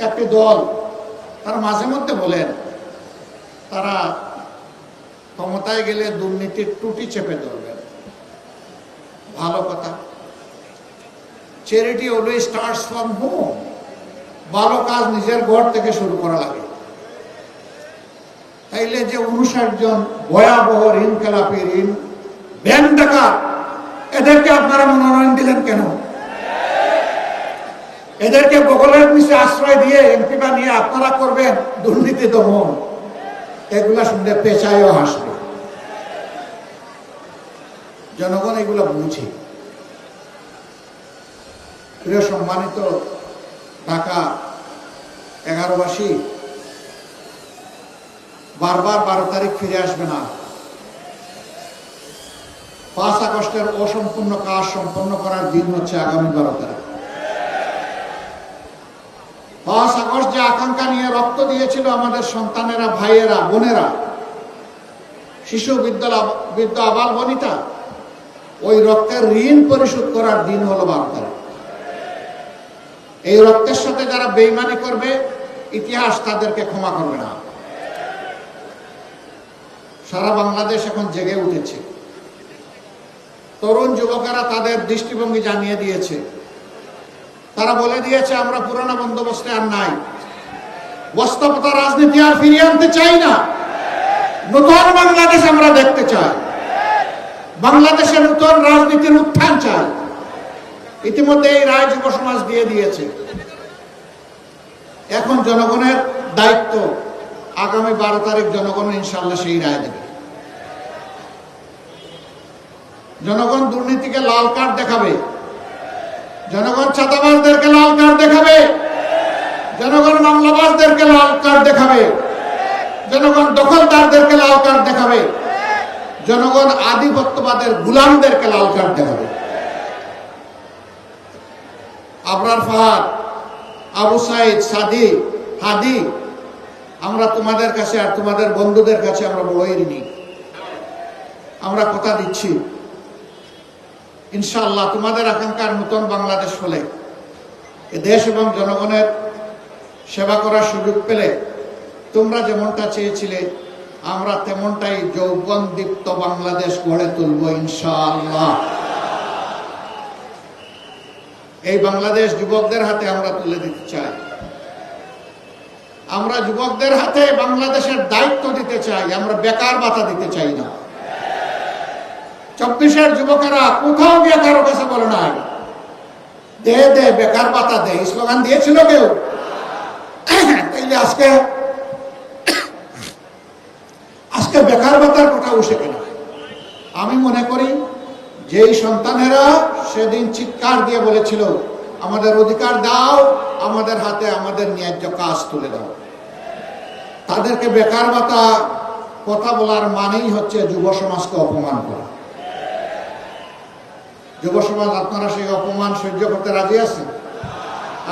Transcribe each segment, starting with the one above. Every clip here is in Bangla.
একটি দল তারা মাঝে মধ্যে বলেন তারা ক্ষমতায় গেলে দুর্নীতির টুটি চেপে ধরবেন। ভালো কথা। Charity always starts from home. ভালো কাজ নিজের ঘর থেকে শুরু করা লাগে। তাইলে যে 59 জন ভয়াবহ ঋণ খেলাপি, ঋণ ব্যাংক ডাকাত, এদেরকে আপনারা মনোনয়ন দিলেন কেন? এদেরকে বগলের নিচে আশ্রয় দিয়ে এমপি বানিয়ে আপনারা করবেন দুর্নীতি দমন। এগুলা শুনলে পেঁচায়ও হাসবে। জনগণ এগুলো বুঝে। প্রিয় সম্মানিত ঢাকা 11বাসী, বারবার 12 তারিখ ফিরে আসবে না। 5 আগস্টের অসম্পূর্ণ কাজ সম্পন্ন করার দিন হচ্ছে আগামী 12 তারিখ। 5 আগস্ট যে আকাঙ্ক্ষা নিয়ে রক্ত দিয়েছিল আমাদের সন্তানেরা, ভাইয়েরা, বোনেরা, শিশু, বৃদ্ধ, আবাল বনিতা, ওই রক্তের ঋণ পরিশোধ করার দিন হলো 12 তারিখ। এই রক্তের সাথে যারা বেইমানি করবে, ইতিহাস তাদেরকে ক্ষমা করবে না। সারা বাংলাদেশ এখন জেগে উঠেছে। তরুণ যুবকেরা তাদের দৃষ্টিভঙ্গি জানিয়ে দিয়েছে। তারা বলে দিয়েছে আমরা পুরোনো বন্দোবস্তে আর নাই। বাস্তবতা রাজনীতি আর ফিরিয়ে আনতে চাই না। নতুন বাংলাদেশ আমরা দেখতে চাই। বাংলাদেশে নতুন রাজনীতির উত্থান চাই। ইতিমধ্যে এই রায় যুব সমাজ দিয়ে দিয়েছে। এখন জনগণের দায়িত্ব, আগামী 12 তারিখ জনগণ ইনশাআল্লাহ সেই রায় দেবে। জনগণ দুর্নীতিকে লাল কার্ড দেখাবে। জনগণ চাঁদাবাজদেরকে লাল কার্ড দেখাবে। জনগণ মামলাবাজদেরকে লাল কার্ড দেখাবে। জনগণ দখলদারদেরকে লাল কার্ড দেখাবে। জনগণ আধিপত্যবাদের গুলামদেরকে লাল কার্ড দেখাবে। আবরার ফাহাদ, আবু সাইদ, সাদি, হাদি, আমরা তোমাদের কাছে আর তোমাদের বন্ধুদের কাছে আমরা বড়ই ঋণী। আমরা কথা দিচ্ছি ইনশাআল্লাহ তোমাদের আকাঙ্ক্ষার নতুন বাংলাদেশ হলে, এ দেশ এবং জনগণের সেবা করার সুযোগ পেলে তোমরা যেমনটা চেয়েছিলে আমরা তেমনটাই যৌবনদীপ্ত বাংলাদেশ গড়ে তুলব ইনশাআল্লাহ। এই বাংলাদেশ যুবকদের হাতে আমরা তুলে দিতে চাই। আমরা যুবকদের হাতে বাংলাদেশের দায়িত্ব দিতে চাই। আমরা বেকার ভাতা দিতে চাই না। 24-এর যুবকেরা কোথাও গিয়ে কারো কাছে বলে নাই দে দে বেকার ভাতা দে, স্লোগান দিয়েছিল কেউ? তাইলে আজকে বেকার ভাতার কথা উঠে কেন? আমি মনে করি যেই সন্তানেরা সেদিন চিৎকার দিয়ে বলেছিল আমাদের অধিকার দাও, আমাদের হাতে আমাদের ন্যায্য কাজ তুলে দাও, তাদেরকে বেকার ভাতা কথা বলার মানেই হচ্ছে যুব সমাজকে অপমান করা। যুব সমাজ, আপনারা সেই অপমান সহ্য করতে রাজি আছেন?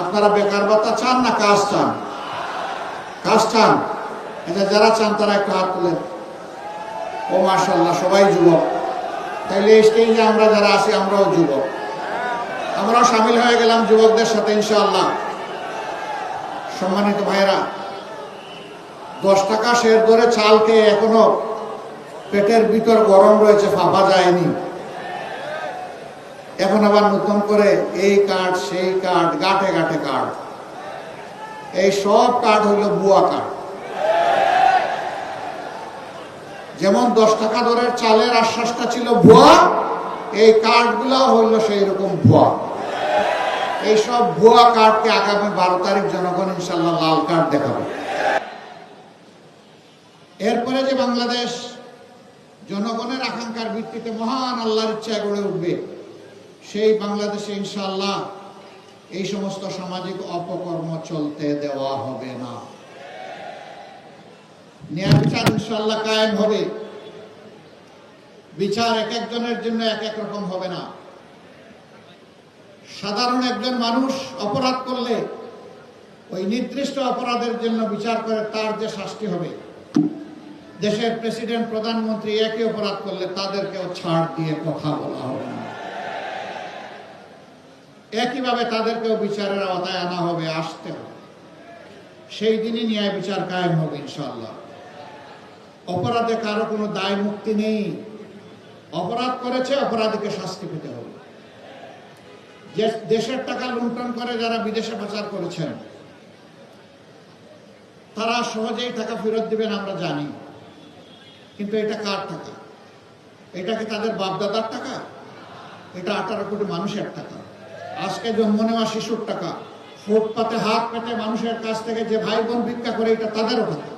আপনারা বেকার ভাতা চান না কাজ চান? কাজ চান? এটা যারা চান তারা একটু হাত তুলেন। ও মাশাআল্লাহ, সবাই যুবক। তাইলে এই স্টেজে আমরা যারা আছি আমরাও যুবক। আমরাও সামিল হয়ে গেলাম যুবকদের সাথে ইনশাআল্লাহ। সম্মানিত ভাইরা, 10 টাকা শের ধরে চাল খেয়ে এখনো পেটের ভিতর গরম রয়েছে, ফাঁপা যায়নি। এখন আবার নতুন করে এই কার্ড সেই কার্ড, গাঁটে গাঁটে কার্ড। এই সব কার্ড হইল ভুয়া কার্ড। যেমন 10 টাকা দরের চালের আশ্বাসটা ছিল ভুয়া, এই কার্ডগুলো হইল সেই রকম ভুয়া। এই সব ভুয়া কার্ডকে আগামী 12 তারিখ জনগণ ইনশাআল্লাহ লাল কার্ড দেখাবে। এরপরে যে বাংলাদেশ জনগণের আকাঙ্ক্ষার ভিত্তিতে মহান আল্লাহর ইচ্ছায় গড়ে উঠবে, সেই বাংলাদেশে ইনশাআল্লাহ এই সমস্ত সামাজিক অপকর্ম চলতে দেওয়া হবে না। ন্যায় বিচার ইনশাআল্লাহ কায়েম হবে। বিচার এক একজনের জন্য এক এক রকম হবে না। সাধারণ একজন মানুষ অপরাধ করলে ওই নির্দিষ্ট অপরাধের জন্য বিচার করে তার যে শাস্তি হবে, দেশের প্রেসিডেন্ট, প্রধানমন্ত্রী একই অপরাধ করলে তাদেরকেও ছাড় দিয়ে কথা বলা হবে না। একইভাবে তাদেরকেও বিচারের আওতায় আনা হবে, আসতে হবে। সেই দিনই ন্যায় বিচার কায়েম হবে ইনশাআল্লাহ। অপরাধে কারো কোনো দায় মুক্তি নেই। অপরাধ করেছে, অপরাধীকে শাস্তি পেতে হবে। যে দেশের টাকা লুণ্ঠন করে যারা বিদেশে পাচার করেছেন, তারা সহজেই টাকা ফেরত দিবেন আমরা জানি, কিন্তু এটা কার টাকা? এটা কি তাদের বাপদাদার টাকা? এটা 18 কোটি মানুষের টাকা। আজকে জন্ম নেওয়া শিশুর টাকা, ফুটপাতে হাত পেতে মানুষের কাছ থেকে যে ভাই বোন ভিক্ষা করে, এটা তাদেরও টাকা।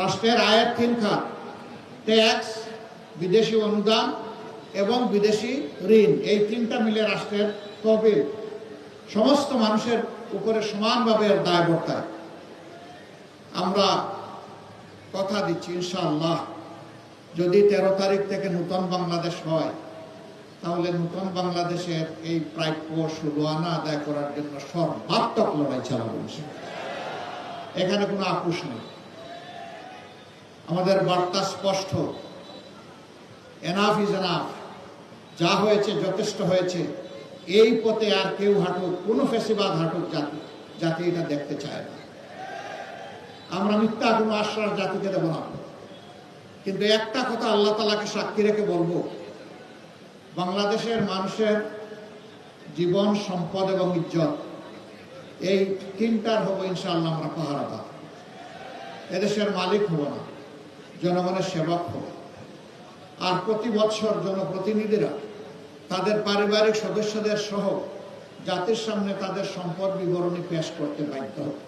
রাষ্ট্রের আয়ের 3 খাত, ট্যাক্স, বিদেশি অনুদান এবং বিদেশি ঋণ, এই 3টা মিলে রাষ্ট্রের তহবিল সমস্ত মানুষের উপরে সমানভাবে দায় বর্তায়। আমরা কথা দিচ্ছি ইনশাআল্লাহ, যদি 13 তারিখ থেকে নতুন বাংলাদেশ হয়, তাহলে নতুন বাংলাদেশের এই প্রাপ্য 16 আনা আদায় করার জন্য সর্বাত্মক লড়াই চালাবো। এখানে কোনো আপোষ নেই। আমাদের বার্তা স্পষ্ট, এনাফ ইজ এনাফ। যা হয়েছে যথেষ্ট হয়েছে। এই পথে আর কেউ হাঁটুক, কোনো ফেসিবাদ হাঁটুক জাতি এটা দেখতে চায় না। আমরা মিথ্যা কোনো আশ্বাস জাতিকে দেব না। কিন্তু একটা কথা আল্লাহ তাআলাকে সাক্ষী রেখে বলবো, বাংলাদেশের মানুষের জীবন, সম্পদ এবং ইজ্জত, এই 3টার হবো ইনশাআল্লাহ আমরা পাহারাদার। এদেশের মালিক হব না, জনগণের সেবক হব। আর প্রতি বছর জনপ্রতিনিধিরা তাদের পারিবারিক সদস্যদের সহ জাতির সামনে তাদের সম্পদ বিবরণী পেশ করতে বাধ্য হবে।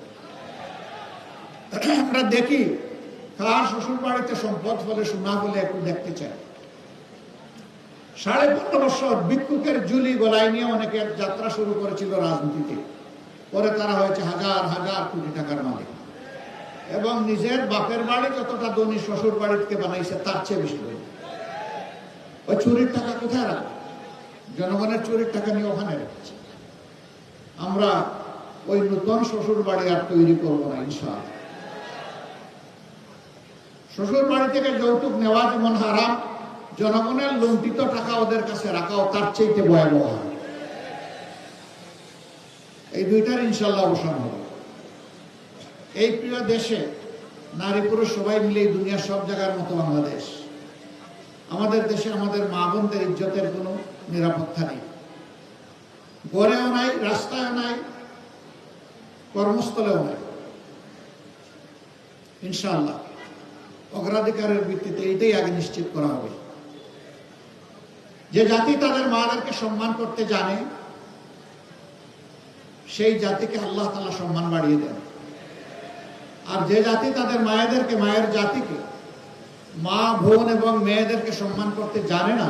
আমরা দেখি কার শ্বশুর বাড়িতে সম্পদ ফলে শোনা বলে একটু দেখতে চাই। 15.5 বছর ভিক্ষুকের ঝুলি গলায় নিয়ে অনেকে যাত্রা শুরু করেছিল রাজনীতিতে। পরে তারা হয়েছে হাজার হাজার কোটি টাকার মালিক, এবং নিজের বাপের বাড়ি যতটা ধনী শ্বশুর বাড়িতে বানাইছে তার চেয়ে বেশি ধনী। ওই চুরির টাকা কোথায় রাখবে? জনগণের চুরির টাকা নিয়ে ওখানে রেখেছে। আমরা ওই নতুন শ্বশুর বাড়ি আর তৈরি করবো না ইনশাআল্লাহ। শ্বশুর বাড়ি থেকে যৌতুক নেওয়া যেমন হারাম, জনগণের লুণ্ঠিত টাকা ওদের কাছে রাখাও তার চাইতে ভয়াবহ। এই 2টার ইনশাআল্লাহ অবসান হবে। এই প্রিয় দেশে নারী পুরুষ সবাই মিলে দুনিয়ার সব জায়গার মতো বাংলাদেশ। আমাদের দেশে আমাদের মা বোনদের ইজ্জতের কোনো নিরাপত্তা নেই। ঘরেও নাই, রাস্তায়ও নাই, কর্মস্থলেও নাই। ইনশাআল্লাহ অগ্রাধিকারের ভিত্তিতে এইটাই আগে নিশ্চিত করা হবে। যে জাতি তাদের মাদেরকে সম্মান করতে জানে, সেই জাতিকে আল্লাহ তাআলা সম্মান বাড়িয়ে দেন। আর যে জাতি তাদের মায়েদেরকে, মায়ের জাতিকে, মা বোন এবং মেয়েদেরকে সম্মান করতে জানে না,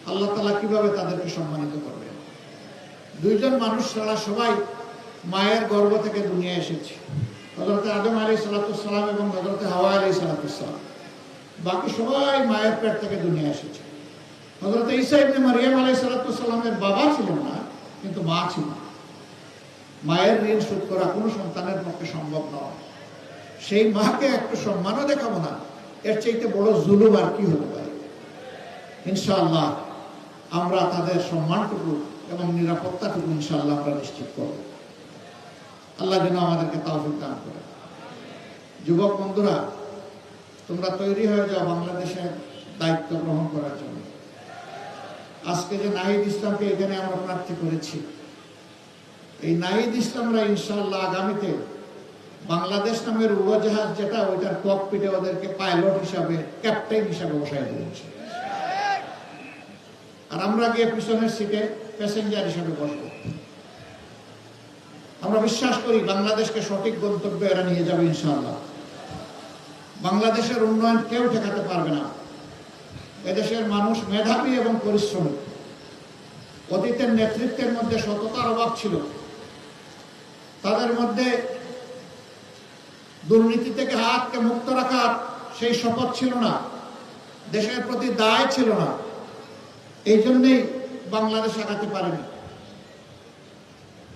আল্লাহ তাআলা কিভাবে তাদেরকে সম্মানিত করবেন? 2জন মানুষ ছাড়া সবাই মায়ের গর্ভ থেকে দুনিয়া এসেছে। হযরত আদম আলাইহিস সালাম এবং হযরত হাওয়া আলাইহিস সালাম। বাকি সবাই মায়ের পেট থেকে দুনিয়া এসেছে। হযরত ঈসা ইবনে মারইয়াম আলাইহিস সালামের বাবা ছিলেন না, কিন্তু মা ছিলেন। মায়ের ঋণ শোধ করা কোনো সন্তানের পক্ষে সম্ভব নয়। সেই মাকে একটু সম্মানও দেখাবো না, এর চাইতে বড় জুলুম আর কি হতে পারে? ইনশাআল্লাহ আমরা তাদের সম্মানটুকু এবং নিরাপত্তাটুকু ইনশাআল্লাহ আমরা নিশ্চিত করব। আল্লাহ যেন আমাদেরকে তৌফিক দান করে। যুবক বন্ধুরা, তোমরা তৈরি হয়ে যাও বাংলাদেশের দায়িত্ব গ্রহণ করার জন্য। আজকে যে নাহিদ ইসলামকে এখানে আমরা প্রার্থী করেছি, এই নাহিদ ইসলামরা ইনশাআল্লাহ আগামীতে বাংলাদেশ নামের উড়োজাহাজ যেটা, ওইটার ককপিটে ওদেরকে পাইলট হিসাবে, ক্যাপ্টেন হিসাবে বসাই দিয়েছে। আর আমরা গিয়ে পিছনের সিটে প্যাসেঞ্জার হিসাবে বসবো। আমরা বিশ্বাস করি বাংলাদেশকে সঠিক গন্তব্যে এরা নিয়ে যাবে ইনশাআল্লাহ। বাংলাদেশের উন্নয়ন কেউ ঠেকাতে পারবে না। এদেশের মানুষ মেধাবী এবং পরিশ্রমী। অতীতের নেতৃত্বের মধ্যে সততার অভাব ছিল, তাদের মধ্যে দুর্নীতি থেকে হাতকে মুক্ত রাখার সেই শপথ ছিল না, দেশের প্রতি দায় ছিল না। এই জন্যই বাংলাদেশ আগাতে পারেনি।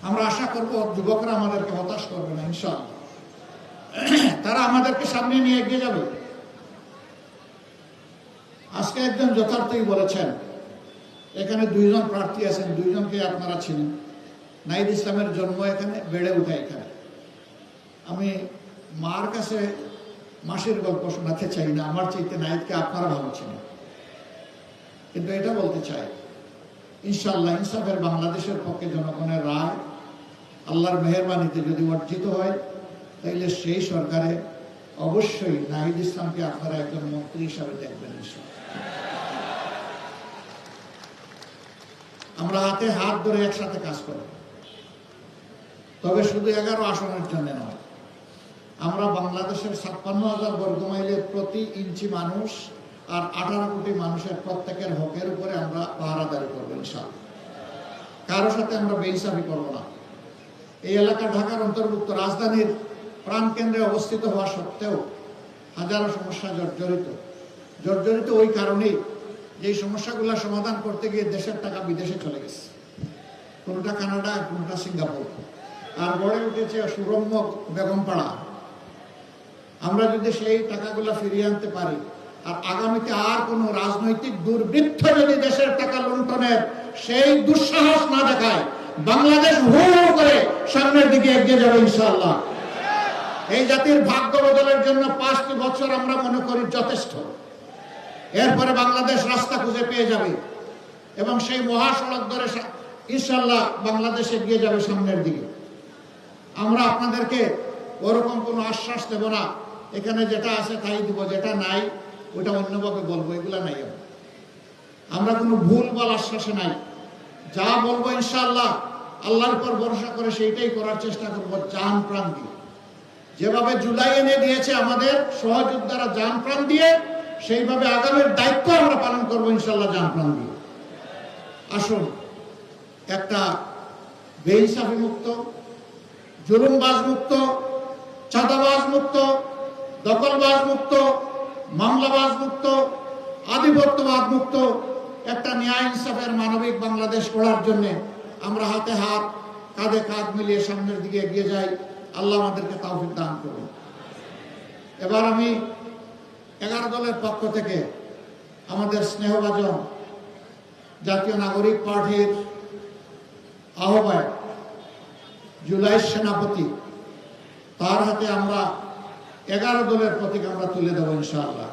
আমরা আশা করব যুবকরা আমাদেরকে হতাশ করবে না ইনশাআল্লাহ। তারা আমাদেরকে সামনে নিয়ে এগিয়ে যাবে। আজকে একজন যথার্থই বলেছেন, এখানে 2জন প্রার্থী আছেন, 2জনকে আপনারা চিনেন। নাহিদ ইসলামের জন্ম এখানে, বেড়ে ওঠা এখানে। আমি মার কাছে মাসির গল্প শোনাতে চাই না, আমার চাইতে নাহিদকে আপনারা ভালো চিনেন। কিন্তু এটা বলতে চাই, ইনশাআল্লাহ ইনসাফের বাংলাদেশের পক্ষে জনগণের রায় আল্লাহর মেহেরবানিতে যদি অর্জিত হয়, তাইলে সেই সরকারে অবশ্যই নাহিদ ইসলামকে আপনারা একজন মন্ত্রী হিসাবে দেখবেন। আমরা হাতে হাত ধরে একসাথে কাজ করব, তবে শুধু 11 আসনের জন্য নয়। আমরা বাংলাদেশের 56,000 বর্গমাইলের প্রতি ইঞ্চি মানুষ আর 18 কোটি মানুষের প্রত্যেকের হকের উপরে আমরা পাহারাদারি করবো ইনশাআল্লাহ। কারো সাথে আমরা বেইনসাফি করব না। এই এলাকা ঢাকার অন্তর্ভুক্ত রাজধানীর প্রাণকেন্দ্রে অবস্থিত হওয়া সত্ত্বেও হাজারো সমস্যা জর্জরিত ওই কারণেই যে সমস্যাগুলো সমাধান করতে গিয়ে দেশের টাকা বিদেশে চলে গেছে, কোনটা কানাডা, কোনটা সিঙ্গাপুর, আর গড়ে উঠেছে সুরম্য বেগমপাড়া। আমরা যদি সেই টাকাগুলো ফিরিয়ে আনতে পারি, আর আগামীতে আর কোন রাজনৈতিক দুর্বৃত্ত যদি দেশের টাকা লুণ্ঠনের সেই দুঃসাহস না দেখায়, বাংলাদেশ হু করে সামনের দিকে এগিয়ে যাবে ইনশাআল্লাহ। এই জাতির ভাগ্য বদলের জন্য 5টি বছর আমরা মনে করি যথেষ্ট। এরপরে বাংলাদেশ রাস্তা খুঁজে পেয়ে যাবে এবং সেই মহাসড়ক ধরে ইনশাআল্লাহ বাংলাদেশ এগিয়ে যাবে সামনের দিকে। আমরা আপনাদেরকে ওরকম কোনো আশ্বাস দেব না, এখানে যেটা আছে তাই দিব, যেটা নাই ওটা অন্যভাবে বলবো, এগুলা নাই। আমরা কোনো ভুল বল আশ্বাসে নাই। যা বলবো ইনশাআল্লাহ আল্লাহর উপর ভরসা করে সেইটাই করার চেষ্টা করবো, জান প্রাণ দিয়ে। যেভাবে জুলাই এনে দিয়েছে আমাদের সহযোদ্ধারা জান প্রাণ দিয়ে, সেইভাবে আগামীর দায়িত্ব আমরা পালন করবো ইনশাআল্লাহ জান প্রাণ দিয়ে। আসুন, একটা বেইনসাফি মুক্ত, জুলুমবাজ মুক্ত, চাঁদাবাজ মুক্ত, দখলবাজ মুক্ত, মামলাবাজ মুক্ত, আধিপত্যবাদ মুক্ত একটা ন্যায় ইনসাফের মানবিক বাংলাদেশ গড়ার জন্য আমরা হাতে হাত, কাঁধে কাঁধ মিলিয়ে সামনের দিকে এগিয়ে যাই। আল্লাহ আমাদেরকে তৌফিক দান করুন। এবার আমি 11 দলের পক্ষ থেকে আমাদের স্নেহভাজন জাতীয় নাগরিক পার্টির আহ্বায়ক, জুলাইয়ের সেনাপতি, তার হাতে আমরা 11 দলের প্রতীক আমরা তুলে দেবো ইনশাআল্লাহ।